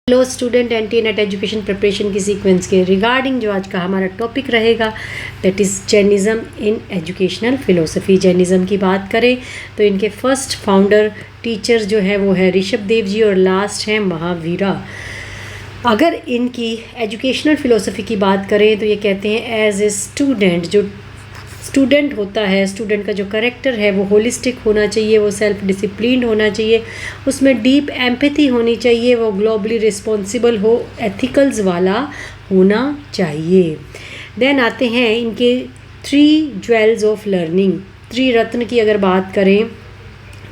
Hello student, anti net education preparation की sequence के regarding जो आज का हमारा टॉपिक रहेगा that is Jainism in educational philosophy. Jainism की बात करें तो इनके फर्स्ट फाउंडर टीचर जो है वो है ऋषभ देव जी और लास्ट हैं महावीरा। अगर इनकी एजुकेशनल फ़िलोसफी की बात करें तो ये कहते हैं एज ए स्टूडेंट, जो स्टूडेंट होता है, स्टूडेंट का जो करेक्टर है वो होलिस्टिक होना चाहिए, वो सेल्फ डिसिप्लिन्ड होना चाहिए, उसमें डीप एम्पैथी होनी चाहिए, वो ग्लोबली रिस्पॉन्सिबल हो, एथिकल्स वाला होना चाहिए। देन आते हैं इनके 3 ज्वेल्स ऑफ लर्निंग। 3 रत्न की अगर बात करें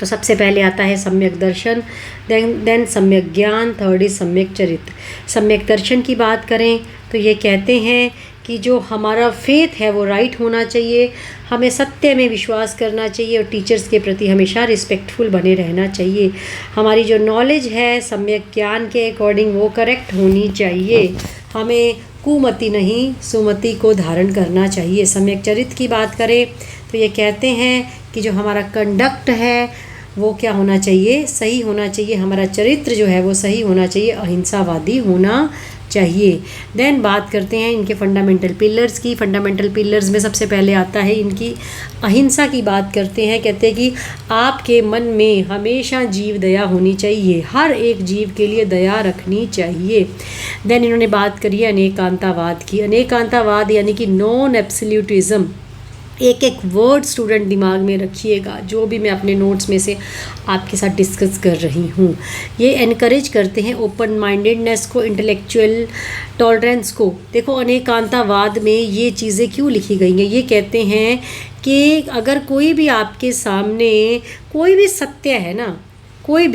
तो सबसे पहले आता है सम्यक दर्शन, देन सम्यक ज्ञान, थर्ड इज सम्यक चरित्र। सम्यक दर्शन की बात करें तो ये कहते हैं कि जो हमारा फेथ है वो राइट होना चाहिए, हमें सत्य में विश्वास करना चाहिए और टीचर्स के प्रति हमेशा रिस्पेक्टफुल बने रहना चाहिए। हमारी जो नॉलेज है सम्यक ज्ञान के अकॉर्डिंग वो करेक्ट होनी चाहिए, हमें कुमति नहीं सुमति को धारण करना चाहिए। सम्यक चरित्र की बात करें तो ये कहते हैं कि जो हमारा कंडक्ट है वो क्या होना चाहिए, सही होना चाहिए, हमारा चरित्र जो है वो सही होना चाहिए, अहिंसावादी होना चाहिए। देन बात करते हैं इनके फंडामेंटल पिलर्स की। फंडामेंटल पिलर्स में सबसे पहले आता है इनकी अहिंसा की बात करते हैं। कहते हैं कि आपके मन में हमेशा जीव दया होनी चाहिए, हर एक जीव के लिए दया रखनी चाहिए। देन इन्होंने बात करी है अनेकांतावाद की। अनेकांतावाद यानी कि नॉन एब्सोल्यूटिज्म। एक एक वर्ड स्टूडेंट दिमाग में रखिएगा, जो भी मैं अपने नोट्स में से आपके साथ डिस्कस कर रही हूँ। ये एनकरेज करते हैं ओपन माइंडेडनेस को, इंटेलेक्चुअल टॉलरेंस को। देखो अनेकांतावाद में ये चीज़ें क्यों लिखी गई हैं। ये कहते हैं कि अगर कोई भी आपके सामने कोई भी सत्य है ना, कोई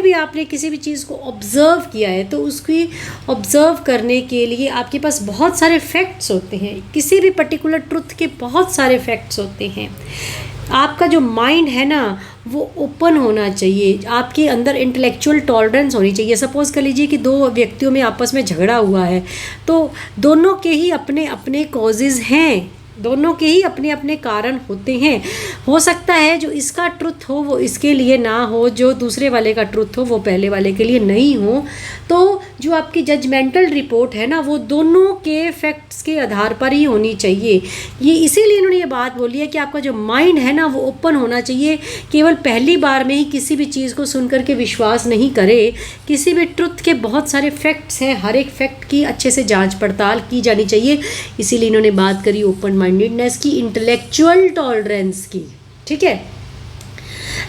भी आपने किसी भी चीज़ को ऑब्ज़र्व किया है तो उसकी ऑब्ज़र्व करने के लिए आपके पास बहुत सारे फैक्ट्स होते हैं। किसी भी पर्टिकुलर ट्रुथ के बहुत सारे फैक्ट्स होते हैं। आपका जो माइंड है ना वो ओपन होना चाहिए, आपके अंदर इंटेलेक्चुअल टॉलरेंस होनी चाहिए। सपोज़ कर लीजिए कि 2 व्यक्तियों में आपस में झगड़ा हुआ है तो दोनों के ही अपने अपने कॉजेज़ हैं, दोनों के ही अपने अपने कारण होते हैं। हो सकता है जो इसका ट्रुथ हो वो इसके लिए ना हो, जो दूसरे वाले का ट्रुथ हो वो पहले वाले के लिए नहीं हो। तो जो आपकी जजमेंटल रिपोर्ट है ना वो दोनों के फैक्ट्स के आधार पर ही होनी चाहिए। ये इसीलिए इन्होंने ये बात बोली है कि आपका जो माइंड है ना वो ओपन होना चाहिए। केवल पहली बार में ही किसी भी चीज़ को सुन करके विश्वास नहीं करे। किसी भी ट्रुथ के बहुत सारे फैक्ट्स हैं, हर एक फैक्ट की अच्छे से जांच पड़ताल की जानी चाहिए। इसीलिए इन्होंने बात करी ओपन माइंडेडनेस की, इंटेलेक्चुअल टॉलरेंस की। ठीक है।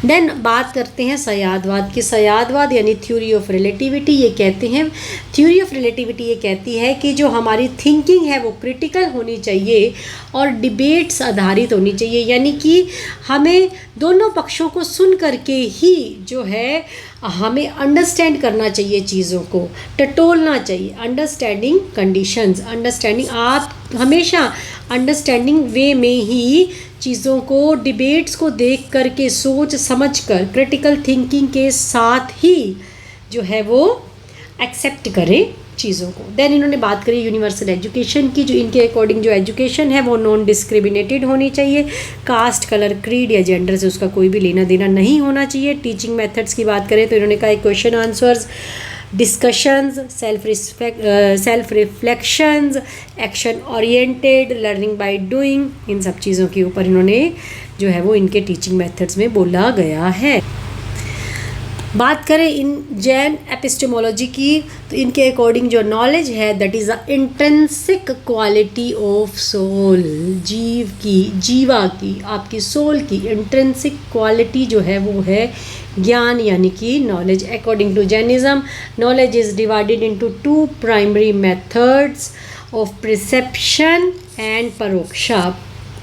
देन बात करते हैं सयादवाद की। सयादवाद यानी थ्योरी ऑफ रिलेटिविटी। ये कहते हैं थ्योरी ऑफ रिलेटिविटी ये कहती है कि जो हमारी थिंकिंग है वो क्रिटिकल होनी चाहिए और डिबेट्स आधारित होनी चाहिए, यानी कि हमें दोनों पक्षों को सुन करके ही जो है हमें अंडरस्टैंड करना चाहिए, चीज़ों को टटोलना चाहिए। अंडरस्टैंडिंग कंडीशंस, अंडरस्टैंडिंग, आप हमेशा अंडरस्टैंडिंग वे में ही चीज़ों को, डिबेट्स को देख करके, सोच समझ कर, क्रिटिकल थिंकिंग के साथ ही जो है वो एक्सेप्ट करें चीज़ों को। देन इन्होंने बात करी यूनिवर्सल एजुकेशन की। जो इनके अकॉर्डिंग जो एजुकेशन है वो नॉन डिस्क्रिमिनेटेड होनी चाहिए, कास्ट, कलर, क्रीड या जेंडर से उसका कोई भी लेना देना नहीं होना चाहिए। टीचिंग मेथड्स की बात करें तो इन्होंने कहा question answers, discussions, self reflections, action oriented, learning by doing, इन सब चीज़ों के ऊपर इन्होंने जो है वो इनके टीचिंग मेथड्स में बोला गया है। बात करें इन जैन एपिस्टेमोलॉजी की तो इनके अकॉर्डिंग जो नॉलेज है that is a intrinsic quality of soul. जीवा की, आपकी सोल की इंट्रिंसिक क्वालिटी जो है वो है ज्ञान यानी कि knowledge. According to Jainism knowledge is divided into 2 primary methods of perception and परोक्षा।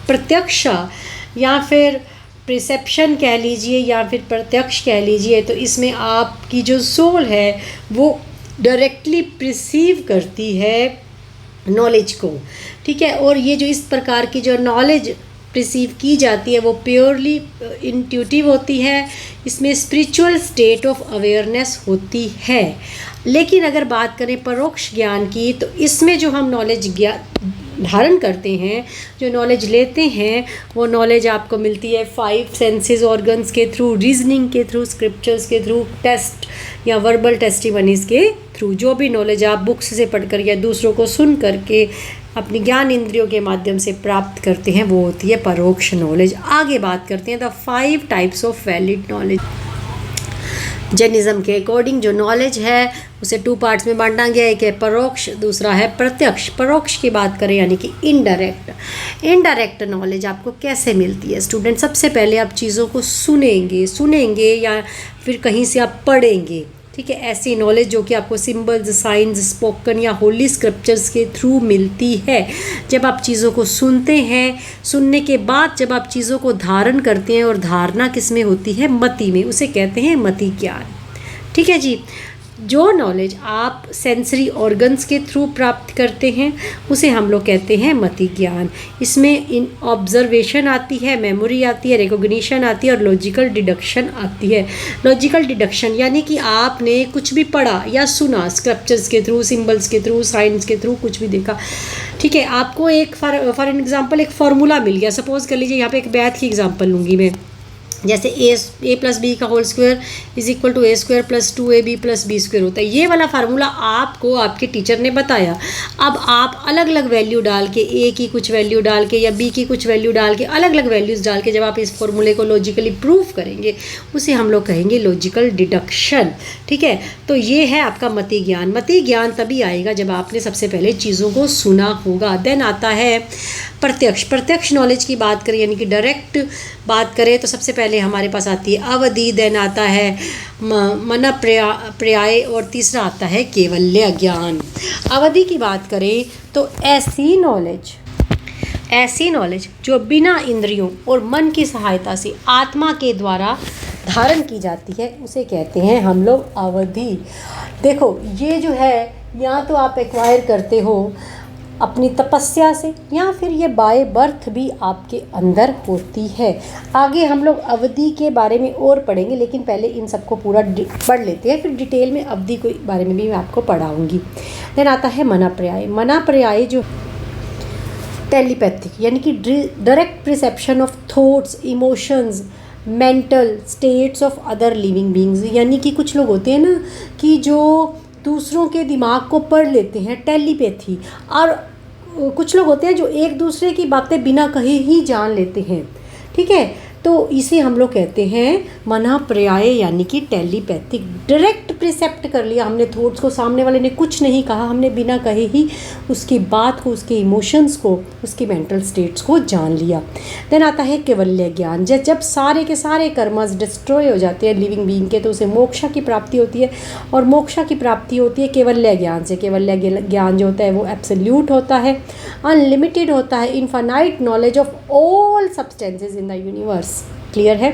प्रत्यक्षा या फिर परसेप्शन कह लीजिए या फिर प्रत्यक्ष कह लीजिए, तो इसमें आपकी जो सोल है वो डायरेक्टली परसीव करती है नॉलेज को। ठीक है। और ये जो इस प्रकार की जो नॉलेज परसीव की जाती है वो प्योरली इंट्यूटिव होती है, इसमें स्पिरिचुअल स्टेट ऑफ अवेयरनेस होती है। लेकिन अगर बात करें परोक्ष ज्ञान की तो इसमें जो हम नॉलेज धारण करते हैं, जो नॉलेज लेते हैं, वो नॉलेज आपको मिलती है 5 सेंसेस ऑर्गन्स के थ्रू, रीजनिंग के थ्रू, स्क्रिप्चर्स के थ्रू, टेस्ट या वर्बल टेस्टिमनीज के थ्रू। जो भी नॉलेज आप बुक्स से पढ़कर या दूसरों को सुन करके अपनी ज्ञान इंद्रियों के माध्यम से प्राप्त करते हैं, वो होती है परोक्ष नॉलेज। आगे बात करते हैं the 5 types of valid knowledge. Jainism के अकॉर्डिंग जो नॉलेज है उसे 2 पार्ट्स में बांटा गया है, एक है परोक्ष, दूसरा है प्रत्यक्ष। परोक्ष की बात करें यानी कि इनडायरेक्ट नॉलेज आपको कैसे मिलती है स्टूडेंट? सबसे पहले आप चीज़ों को सुनेंगे या फिर कहीं से आप पढ़ेंगे, ठीक है। ऐसी नॉलेज जो कि आपको सिंबल्स, साइंस, स्पोकन या होली स्क्रिप्चर्स के थ्रू मिलती है। जब आप चीज़ों को सुनते हैं, सुनने के बाद जब आप चीज़ों को धारण करते हैं, और धारणा किस में होती है? मति में, उसे कहते हैं मति ज्ञान, ठीक है जी। जो नॉलेज आप सेंसरी ऑर्गन्स के थ्रू प्राप्त करते हैं उसे हम लोग कहते हैं मति ज्ञान। इसमें इन ऑब्जर्वेशन आती है, मेमोरी आती है, रिकॉग्निशन आती है और लॉजिकल डिडक्शन आती है। लॉजिकल डिडक्शन यानी कि आपने कुछ भी पढ़ा या सुना, स्क्रिप्चर्स के थ्रू, सिंबल्स के थ्रू, साइंस के थ्रू, कुछ भी देखा, ठीक है। आपको एक फॉर एग्जाम्पल एक फार्मूला मिल गया। सपोज कर लीजिए यहाँ पे एक मैथ की एग्जाम्पल लूँगी मैं, जैसे a प्लस बी का whole square is equal to a square plus 2ab plus b square होता है। ये वाला फार्मूला आपको आपके टीचर ने बताया। अब आप अलग अलग वैल्यू डाल के, a की कुछ वैल्यू डाल के या b की कुछ वैल्यू डाल के, अलग अलग वैल्यूज़ डाल के जब आप इस फॉर्मूले को लॉजिकली प्रूव करेंगे उसे हम लोग कहेंगे लॉजिकल डिडक्शन, ठीक है। तो ये है आपका मति ज्ञान। मति ज्ञान तभी आएगा जब आपने सबसे पहले चीज़ों को सुना होगा। देन आता है प्रत्यक्ष नॉलेज की बात करें यानी कि डायरेक्ट बात करें तो सबसे पहले हमारे पास आती है अवधि, देन आता है मन पर्याय और तीसरा आता है केवल्य ज्ञान। अवधि की बात करें तो ऐसी नॉलेज जो बिना इंद्रियों और मन की सहायता से आत्मा के द्वारा धारण की जाती है उसे कहते हैं हम लोग अवधि। देखो ये जो है या तो आप एक्वायर करते हो अपनी तपस्या से या फिर ये बाय बर्थ भी आपके अंदर होती है। आगे हम लोग अवधि के बारे में और पढ़ेंगे, लेकिन पहले इन सबको पूरा पढ़ लेते हैं, फिर डिटेल में अवधि के बारे में भी मैं आपको पढ़ाऊँगी। देन आता है मना पर्याय जो टेलीपैथिक यानी कि direct perception of thoughts, emotions, mental states of other living beings. यानी कि कुछ लोग होते हैं ना कि जो दूसरों के दिमाग को पढ़ लेते हैं, टेलीपैथी। और कुछ लोग होते हैं जो एक दूसरे की बातें बिना कहे ही जान लेते हैं, ठीक है। तो इसे हम लोग कहते हैं मना पर्याय यानी कि टेलीपैथिक। डायरेक्ट प्रिसेप्ट कर लिया हमने थॉट्स को, सामने वाले ने कुछ नहीं कहा, हमने बिना कहे ही उसकी बात को, उसके इमोशंस को, उसकी मेंटल स्टेट्स को जान लिया। देन आता है केवल्य ज्ञान। जब सारे के सारे कर्मस डिस्ट्रॉय हो जाते हैं लिविंग बीइंग के तो उसे मोक्षा की प्राप्ति होती है, और मोक्षा की प्राप्ति होती है केवल्य ज्ञान से। केवल्य ज्ञान जो होता है वो एब्सोल्यूट होता है, अनलिमिटेड होता है, infinite knowledge of all substances in the universe. Clear है?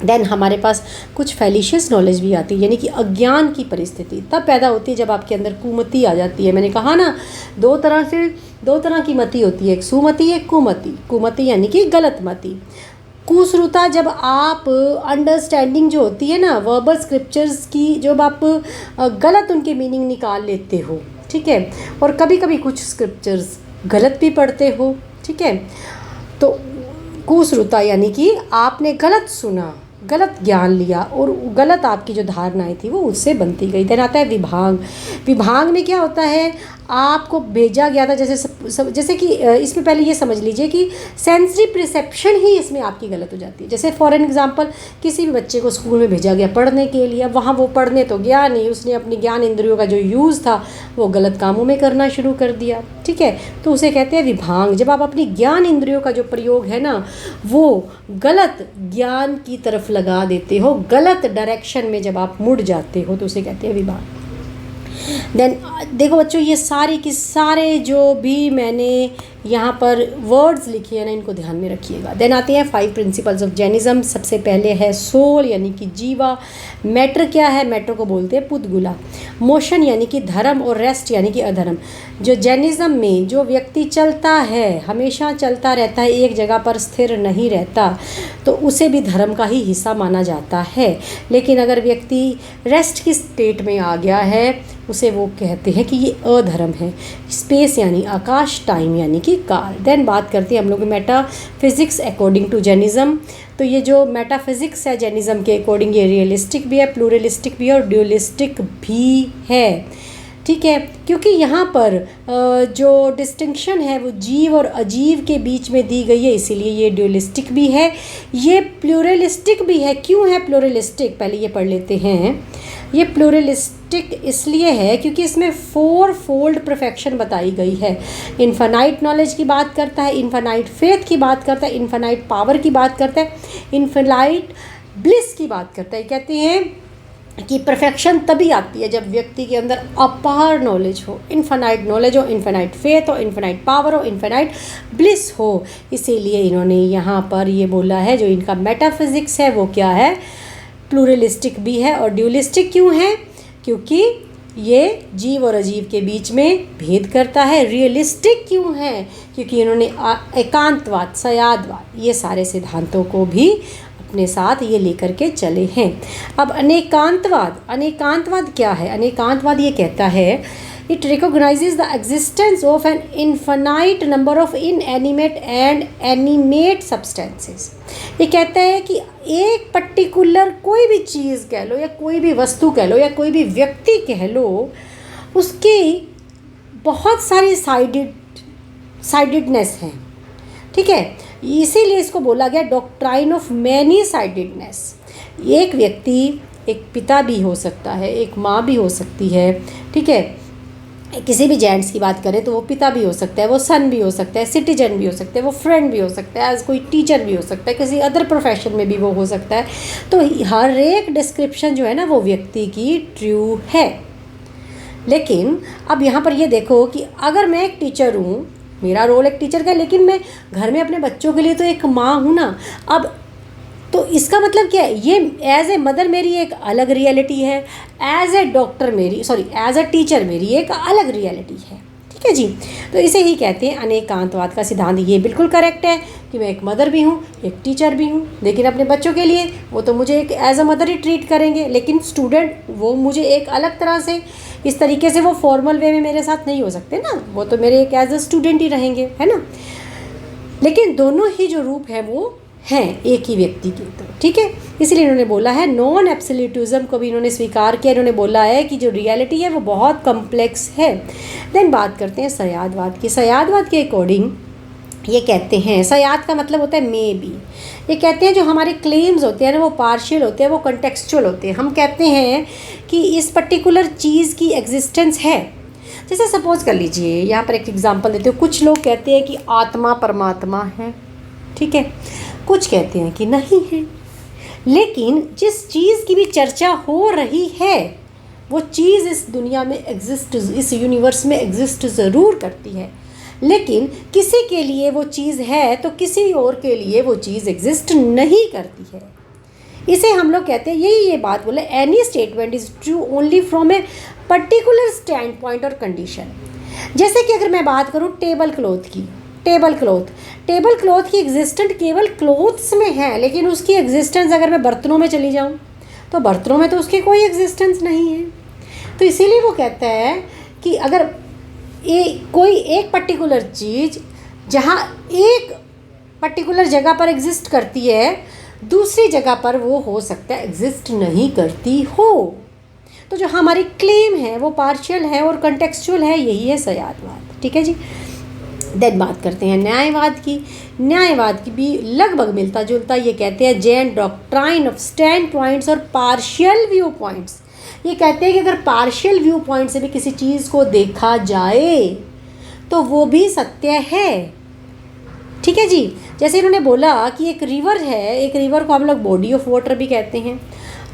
देन हमारे पास कुछ फैलिशियस नॉलेज भी आती है, यानी कि अज्ञान की परिस्थिति तब पैदा होती है जब आपके अंदर कुमति आ जाती है। मैंने कहा ना दो तरह की मति होती है, एक सुमति एक कुमति। कुमति यानी कि गलत मति। कुश्रुता जब आप अंडरस्टैंडिंग जो होती है ना वर्बल स्क्रिप्चर्स की, जब आप गलत उनके मीनिंग निकाल लेते हो, ठीक है, और कभी कभी कुछ स्क्रिप्चर्स गलत भी पढ़ते हो, ठीक है। तो कुश्रुता यानी कि आपने गलत सुना, गलत ज्ञान लिया और गलत आपकी जो धारणाएं थी वो उससे बनती गई। देन आता है विभाग। विभाग में क्या होता है, आपको भेजा गया था जैसे कि इसमें पहले ये समझ लीजिए कि सेंसरी परसेप्शन ही इसमें आपकी गलत हो जाती है। जैसे फॉर एग्जांपल किसी भी बच्चे को स्कूल में भेजा गया पढ़ने के लिए, वहाँ वो पढ़ने तो गया नहीं, उसने अपनी ज्ञान इंद्रियों का जो यूज़ था वो गलत कामों में करना शुरू कर दिया, ठीक है। तो उसे कहते हैं विभाग। जब आप अपनी ज्ञान इंद्रियों का जो प्रयोग है ना वो गलत ज्ञान की तरफ लगा देते हो, गलत डायरेक्शन में जब आप मुड़ जाते हो तो उसे कहते हैं विभाग। देन देखो बच्चों, ये सारे के सारे जो भी मैंने यहाँ पर वर्ड्स लिखे हैं ना, इनको ध्यान में रखिएगा। देन आते हैं 5 प्रिंसिपल्स ऑफ जैनिज्म। सबसे पहले है सोल यानी कि जीवा। मैटर क्या है? मैटर को बोलते हैं पुतगुला। मोशन यानी कि धर्म, और रेस्ट यानी कि अधर्म। जो जैनिज्म में जो व्यक्ति चलता है, हमेशा चलता रहता है, एक जगह पर स्थिर नहीं रहता, तो उसे भी धर्म का ही हिस्सा माना जाता है। लेकिन अगर व्यक्ति रेस्ट की स्टेट में आ गया है, उसे वो कहते हैं कि ये अधर्म है। स्पेस यानी आकाश, टाइम यानी कि काल। देन बात करते हैं हम लोग मेटाफिजिक्स अकॉर्डिंग टू जैनिज्म। तो ये जो मेटाफिजिक्स है जैनिज्म के अकॉर्डिंग, ये रियलिस्टिक भी है, प्लूरलिस्टिक भी है और ड्यूलिस्टिक भी है। ठीक है, क्योंकि यहाँ पर जो डिस्टिंक्शन है वो जीव और अजीव के बीच में दी गई है, इसीलिए ये ड्यूलिस्टिक भी है, ये प्लूरलिस्टिक भी है। क्यों है प्लूरलिस्टिक? पहले ये पढ़ लेते हैं। ये प्लूरलिस्टिक इसलिए है क्योंकि इसमें 4 फोल्ड परफेक्शन बताई गई है। इन्फानाइट नॉलेज की बात करता है, इन्फानाइट फेथ की बात करता है, इन्फानाइट पावर की बात करता है, इन्फानाइट ब्लिस की बात करता है। कहते हैं कि परफेक्शन तभी आती है जब व्यक्ति के अंदर अपार नॉलेज हो, इन्फानाइट नॉलेज हो, इन्फानाइट फेथ हो, इन्फानाइट पावर हो, इन्फानाइट ब्लिस हो। इसीलिए इन्होंने यहाँ पर ये बोला है, जो इनका मेटाफिजिक्स है वो क्या है? प्लूरलिस्टिक भी है। और ड्यूलिस्टिक क्यों है? क्योंकि ये जीव और अजीव के बीच में भेद करता है। रियलिस्टिक क्यों है? क्योंकि इन्होंने एकांतवाद, सयादवाद, ये सारे सिद्धांतों को भी अपने साथ ये लेकर के चले हैं। अब अनेकांतवाद, अनेकांतवाद क्या है? अनेकांतवाद ये कहता है, it recognises the existence of an infinite number of inanimate and animate substances. ये कहता है कि एक पर्टिकुलर कोई भी चीज़ कह लो, या कोई भी वस्तु कह लो, या कोई भी व्यक्ति कह लो, उसकी बहुत सारी साइडेडनेस है। ठीक है, इसीलिए इसको बोला गया डॉक्ट्राइन ऑफ मैनी साइडेडनेस। एक व्यक्ति एक पिता भी हो सकता है, एक माँ भी हो सकती है। ठीक है, किसी भी जेंट्स की बात करें तो वो पिता भी हो सकता है, वो सन भी हो सकता है, सिटीजन भी हो सकता है, वो फ्रेंड भी हो सकता है, एज कोई टीचर भी हो सकता है, किसी अदर प्रोफेशन में भी वो हो सकता है। तो हर एक डिस्क्रिप्शन जो है ना वो व्यक्ति की ट्रू है। लेकिन अब यहाँ पर ये देखो कि अगर मैं एक टीचर हूँ, मेरा रोल एक टीचर का है, लेकिन मैं घर में अपने बच्चों के लिए तो एक माँ हूँ ना। अब तो इसका मतलब क्या है? ये एज ए मदर मेरी एक अलग रियलिटी है, एज ए डॉक्टर मेरी, सॉरी एज ए टीचर मेरी एक अलग रियलिटी है। ठीक है जी, तो इसे ही कहते हैं अनेकांतवाद का सिद्धांत। ये बिल्कुल करेक्ट है कि मैं एक मदर भी हूँ, एक टीचर भी हूँ, लेकिन अपने बच्चों के लिए वो तो मुझे एक एज अ मदर ही ट्रीट करेंगे, लेकिन स्टूडेंट वो मुझे एक अलग तरह से, इस तरीके से वो फॉर्मल वे में मेरे साथ नहीं हो सकते ना, वो तो मेरे एक एज अ स्टूडेंट ही रहेंगे, है ना। लेकिन दोनों ही जो रूप है वो हैं एक ही व्यक्ति के। तो ठीक है, इसलिए इन्होंने बोला है नॉन एब्सोल्यूटिज्म को भी इन्होंने स्वीकार किया। इन्होंने बोला है कि जो रियलिटी है वो बहुत कम्प्लेक्स है। देन बात करते हैं सयादवाद की। सयादवाद के अकॉर्डिंग ये कहते हैं, सयाद का मतलब होता है मे बी। ये कहते हैं जो हमारे क्लेम्स होते हैं ना वो पार्शियल होते हैं, वो कंटेक्चुअल होते हैं। हम कहते हैं कि इस पर्टिकुलर चीज़ की एग्जिस्टेंस है। जैसे सपोज कर लीजिए, यहाँ पर एक एग्जांपल देते हो, कुछ लोग कहते हैं कि आत्मा परमात्मा है, ठीक है, कुछ कहते हैं कि नहीं है। लेकिन जिस चीज़ की भी चर्चा हो रही है वो चीज़ इस दुनिया में एग्जिस्ट, इस यूनिवर्स में एग्जिस्ट ज़रूर करती है, लेकिन किसी के लिए वो चीज़ है तो किसी और के लिए वो चीज़ एग्जिस्ट नहीं करती है। इसे हम लोग कहते हैं, यही ये बात बोले, any statement is true only from a particular stand point और कंडीशन। जैसे कि अगर मैं बात करूँ टेबल क्लॉथ की, टेबल क्लॉथ की एग्जिस्टेंट केवल क्लोथ्स में है, लेकिन उसकी एग्जिस्टेंस अगर मैं बर्तनों में चली जाऊँ तो बर्तनों में तो उसकी कोई एग्जिस्टेंस नहीं है। तो इसीलिए वो कहता है कि अगर कोई एक पर्टिकुलर चीज़ जहाँ एक पर्टिकुलर जगह पर एग्जिस्ट करती है, दूसरी जगह पर वो हो सकता है एग्जिस्ट नहीं करती हो। तो जो हमारी क्लेम है वो पार्शियल है और कंटेक्चुअल है, यही है सयादवाद। ठीक है जी। देन बात करते हैं न्यायवाद की। न्यायवाद की भी लगभग मिलता जुलता, ये कहते हैं Jain doctrine of stand points और पार्शियल व्यू पॉइंट्स। ये कहते हैं कि अगर पार्शियल व्यू पॉइंट से भी किसी चीज़ को देखा जाए तो वो भी सत्य है। ठीक है जी। जैसे इन्होंने बोला कि एक रिवर है, एक रिवर को हम लोग बॉडी ऑफ वाटर भी कहते हैं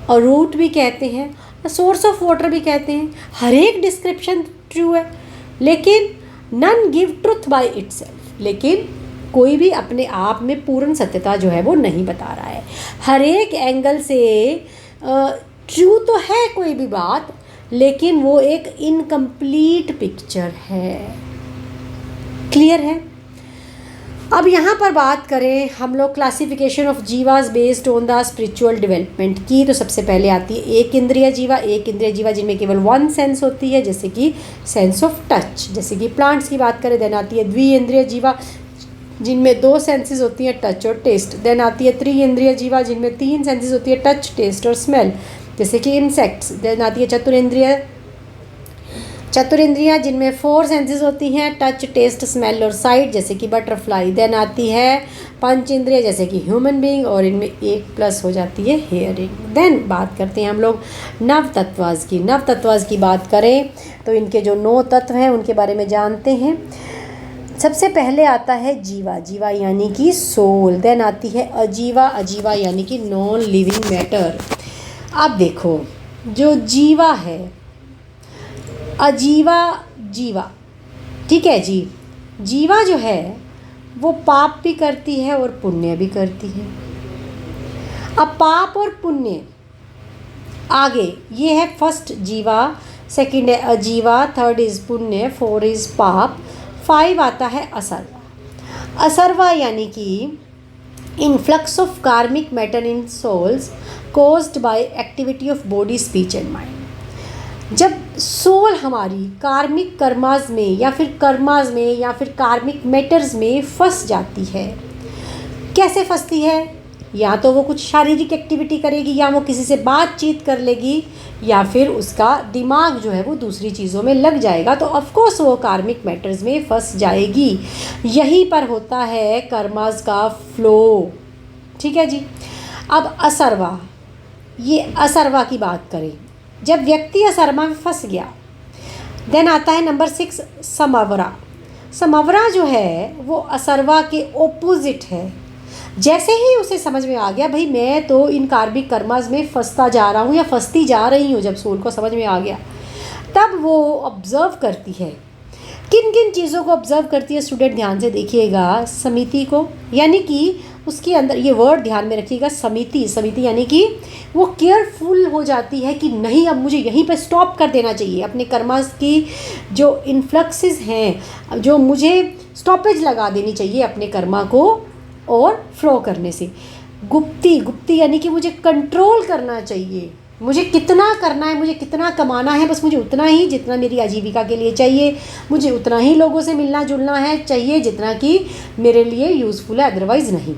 और रूट भी कहते हैं, सोर्स ऑफ वाटर भी कहते हैं। हर एक डिस्क्रिप्शन ट्रू है, लेकिन none give truth by itself. लेकिन कोई भी अपने आप में पूर्ण सत्यता जो है वो नहीं बता रहा है। हर एक एंगल से ट्रू तो है कोई भी बात, लेकिन वो एक इनकम्प्लीट पिक्चर है। क्लियर है? अब यहाँ पर बात करें हम लोग classification of जीवास based on the spiritual development की, तो सबसे पहले आती है एक इंद्रिय जीवा जिनमें केवल वन सेंस होती है, जैसे कि सेंस ऑफ टच, जैसे कि प्लांट्स की बात करें। देन आती है द्विइंद्रिय जीवा जिनमें दो सेंसेस होती हैं, टच और टेस्ट। देन आती है त्रिइंद्रिय जीवा जिनमें तीन सेंसेस होती है, टच, टेस्ट और स्मेल, जैसे कि इंसेक्ट्स। देन आती है चतुरिंद्रियाँ जिनमें फोर सेंसेस होती हैं, टच, टेस्ट, स्मेल और साइट, जैसे कि बटरफ्लाई। देन आती है पंच इंद्रिय जैसे कि ह्यूमन बीइंग, और इनमें एक प्लस हो जाती है हेयरिंग। देन बात करते हैं हम लोग नवतत्वाज की। नवतत्वाज की बात करें तो इनके जो 9 तत्व हैं उनके बारे में जानते हैं। सबसे पहले आता है जीवा यानी कि सोल। देन आती है अजीवा यानी कि नॉन लिविंग मैटर। अब देखो जो जीवा है, अजीवा जीवा, ठीक है जी। जीवा जो है वो पाप भी करती है और पुण्य भी करती है। अब पाप और पुण्य आगे ये है फर्स्ट जीवा, सेकंड है अजीवा, थर्ड इज पुण्य, 4 इज पाप, 5 आता है असर्वा। असर्वा यानी कि influx of karmic matter in souls caused by activity of body, speech and mind. जब सोल हमारी कार्मिक कर्माज में या फिर कार्मिक मैटर्स में फंस जाती है, कैसे फंसती है? या तो वो कुछ शारीरिक एक्टिविटी करेगी, या वो किसी से बातचीत कर लेगी, या फिर उसका दिमाग जो है वो दूसरी चीज़ों में लग जाएगा, तो ऑफकोर्स वो कार्मिक मैटर्स में फंस जाएगी। यहीं पर होता है कर्मास का फ्लो, ठीक है जी। अब असर्वा, ये असर्वा की बात करें, जब व्यक्ति असर्मा में फंस गया, देन आता है नंबर 6 समवरा। समवरा जो है वो असर्वा के ओपोजिट है। जैसे ही उसे समझ में आ गया भाई मैं तो इन कार्मिक कर्मास में फंसता जा रहा हूँ या फंसती जा रही हूँ, जब सोल को समझ में आ गया, तब वो ऑब्ज़र्व करती है। किन किन चीज़ों को ऑब्ज़र्व करती है स्टूडेंट, ध्यान से देखिएगा। समिति को, यानी कि उसके अंदर ये वर्ड ध्यान में रखिएगा, समिति यानी कि वो केयरफुल हो जाती है कि नहीं अब मुझे यहीं पे स्टॉप कर देना चाहिए। अपने कर्मास की जो इन्फ्लक्सेस हैं, जो मुझे स्टॉपेज लगा देनी चाहिए अपने कर्मा को और फ्लो करने से। गुप्ती यानी कि मुझे कंट्रोल करना चाहिए, मुझे कितना करना है, मुझे कितना कमाना है, बस मुझे उतना ही जितना मेरी आजीविका के लिए चाहिए, मुझे उतना ही लोगों से मिलना जुलना है चाहिए जितना कि मेरे लिए यूज़फुल है, अदरवाइज़ नहीं,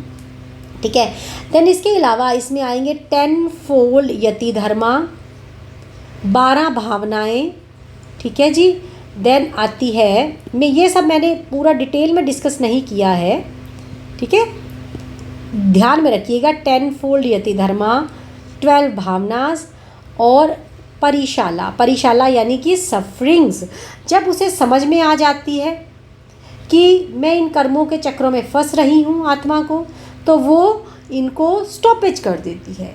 ठीक है। देन इसके अलावा इसमें आएंगे 10 फोल्ड यति धर्मा, 12 भावनाएं, ठीक है जी। देन आती है, मैं ये सब मैंने पूरा डिटेल में डिस्कस नहीं किया है, ठीक है, ध्यान में रखिएगा। 10 फोल्ड यति धर्मा, 12 भावनास और परिशाला यानी कि सफरिंग्स। जब उसे समझ में आ जाती है कि मैं इन कर्मों के चक्रों में फंस रही हूँ आत्मा को, तो वो इनको स्टॉपेज कर देती है।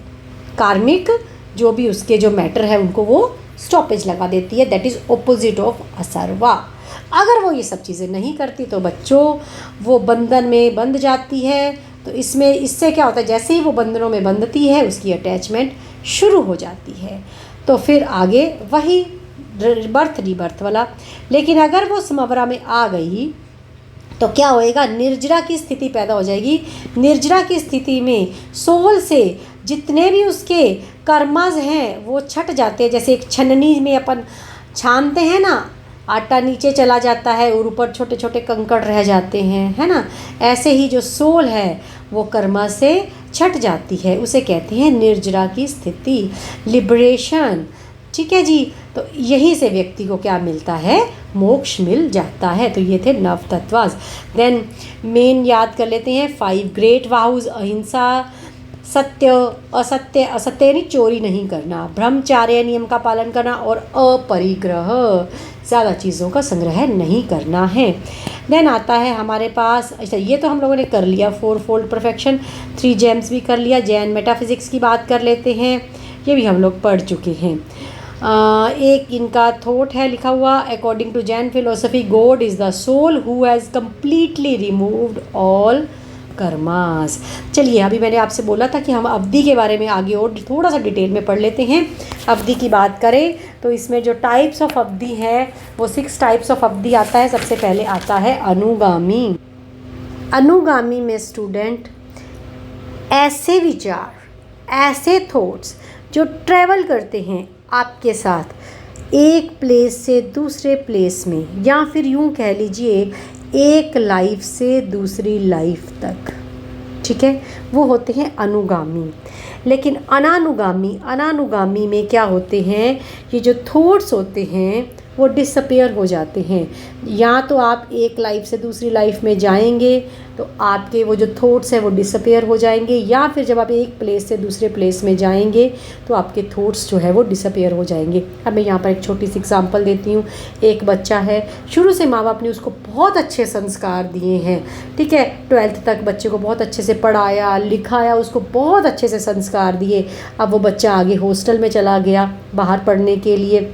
कार्मिक जो भी उसके जो मैटर है उनको वो स्टॉपेज लगा देती है। दैट इज़ ऑपोजिट ऑफ असर्वा। अगर वो ये सब चीज़ें नहीं करती तो बच्चों वो बंधन में बंध जाती है। तो इससे क्या होता है, जैसे ही वो बंधनों में बंधती है उसकी अटैचमेंट शुरू हो जाती है, तो फिर आगे वही बर्थ रीबर्थ वाला। लेकिन अगर वो समवरा में आ गई तो क्या होएगा, निर्जरा की स्थिति पैदा हो जाएगी। निर्जरा की स्थिति में सोल से जितने भी उसके कर्मास हैं वो छट जाते हैं। जैसे एक छन्नी में अपन छानते हैं ना, आटा नीचे चला जाता है और ऊपर छोटे छोटे कंकड़ रह जाते हैं, है ना, ऐसे ही जो सोल है वो कर्मा से छट जाती है, उसे कहते हैं निर्जरा की स्थिति, लिबरेशन, ठीक है जी। तो यहीं से व्यक्ति को क्या मिलता है, मोक्ष मिल जाता है। तो ये थे नव तत्वास। देन मेन याद कर लेते हैं 5 ग्रेट वाउज, अहिंसा, सत्य, असत्य यानी चोरी नहीं करना, ब्रह्मचार्य नियम का पालन करना और अपरिग्रह, ज़्यादा चीज़ों का संग्रह नहीं करना है। देन आता है हमारे पास, अच्छा ये तो हम लोगों ने कर लिया 4 फोल्ड परफेक्शन, 3 जेम्स भी कर लिया। जैन मेटाफिज़िक्स की बात कर लेते हैं, ये भी हम लोग पढ़ चुके हैं। एक इनका थॉट है लिखा हुआ, according to Jain philosophy God is the soul who has completely removed all karmas. चलिए, अभी मैंने आपसे बोला था कि हम अवधि के बारे में आगे और थोड़ा सा डिटेल में पढ़ लेते हैं। अवधि की बात करें तो इसमें जो टाइप्स ऑफ अवधि है वो 6 टाइप्स ऑफ अवधि आता है। सबसे पहले आता है अनुगामी। अनुगामी में स्टूडेंट ऐसे विचार, ऐसे थॉट्स जो ट्रैवल करते हैं आपके साथ एक प्लेस से दूसरे प्लेस में, या फिर यूँ कह लीजिए एक लाइफ से दूसरी लाइफ तक, ठीक है, वो होते हैं अनुगामी। लेकिन अनानुगामी में क्या होते हैं, ये जो थॉट्स होते हैं वो डिसअपेयर हो जाते हैं। या तो आप एक लाइफ से दूसरी लाइफ में जाएंगे तो आपके वो जो थॉट्स हैं वो डिसअपेयर हो जाएंगे, या फिर जब आप एक प्लेस से दूसरे प्लेस में जाएंगे तो आपके थॉट्स जो है वो डिसअपेयर हो जाएंगे। अब मैं यहाँ पर एक छोटी सी एग्जांपल देती हूँ। एक बच्चा है, शुरू से माँ बाप ने उसको बहुत अच्छे संस्कार दिए हैं, ठीक है, 12th तक बच्चे को बहुत अच्छे से पढ़ाया लिखाया, उसको बहुत अच्छे से संस्कार दिए। अब वो बच्चा आगे हॉस्टल में चला गया बाहर पढ़ने के लिए,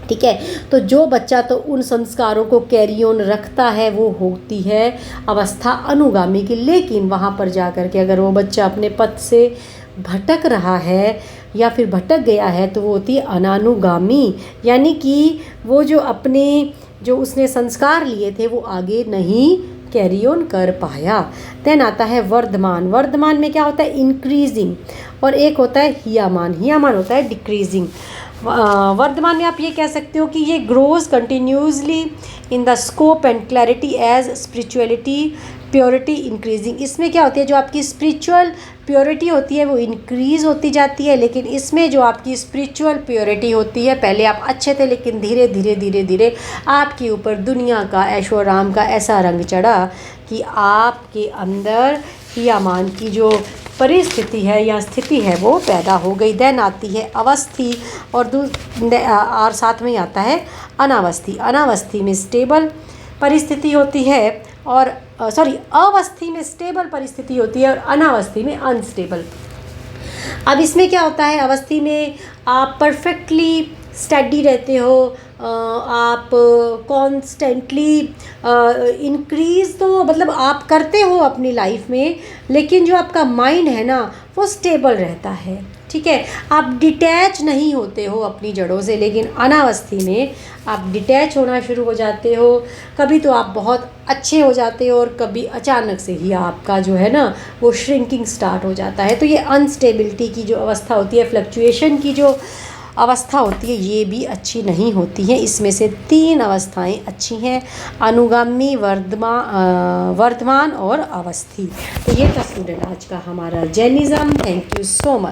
ठीक है, तो जो बच्चा तो उन संस्कारों को कैरी ऑन रखता है वो होती है अवस्था अनुगामी की। लेकिन वहाँ पर जा कर के अगर वो बच्चा अपने पथ से भटक रहा है या फिर भटक गया है तो वो होती है अनानुगामी, यानी कि वो जो अपने जो उसने संस्कार लिए थे वो आगे नहीं कैरी ऑन कर पाया। देन आता है वर्धमान। वर्धमान में क्या होता है, इंक्रीजिंग, और एक होता है हियामान। हियामान होता है डिक्रीजिंग। वर्धमान में आप ये कह सकते हो कि ये grows continuously in the scope and clarity as spirituality purity increasing. इसमें क्या होती है, जो आपकी स्पिरिचुअल प्योरिटी होती है वो इंक्रीज होती जाती है, लेकिन इसमें जो आपकी स्पिरिचुअल प्योरिटी होती है, पहले आप अच्छे थे लेकिन धीरे धीरे धीरे धीरे आपके ऊपर दुनिया का ऐशो आराम का ऐसा रंग चढ़ा कि आपके अंदर हियामान की जो परिस्थिति है या स्थिति है वो पैदा हो गई। देन आती है अवस्थी, और साथ में आता है अनावस्थी। अनावस्थी में स्टेबल परिस्थिति होती है और अवस्थी में स्टेबल परिस्थिति होती है और अनावस्थी में अनस्टेबल। अब इसमें क्या होता है, अवस्थी में आप परफेक्टली स्टडी रहते हो, आप कॉन्स्टेंटली इंक्रीज तो मतलब आप करते हो अपनी लाइफ में, लेकिन जो आपका माइंड है ना वो स्टेबल रहता है, ठीक है, आप डिटैच नहीं होते हो अपनी जड़ों से। लेकिन अनावस्थी में आप डिटैच होना शुरू हो जाते हो, कभी तो आप बहुत अच्छे हो जाते हो और कभी अचानक से ही आपका जो है ना वो श्रिंकिंग स्टार्ट हो जाता है। तो ये अनस्टेबिलिटी की जो अवस्था होती है, फ्लक्चुएशन की जो अवस्था होती है, ये भी अच्छी नहीं होती है। इसमें से 3 अवस्थाएं अच्छी हैं, अनुगामी, वर्धमान और अवस्थी। तो ये था स्टूडेंट आज का हमारा Jainism. Thank you so much.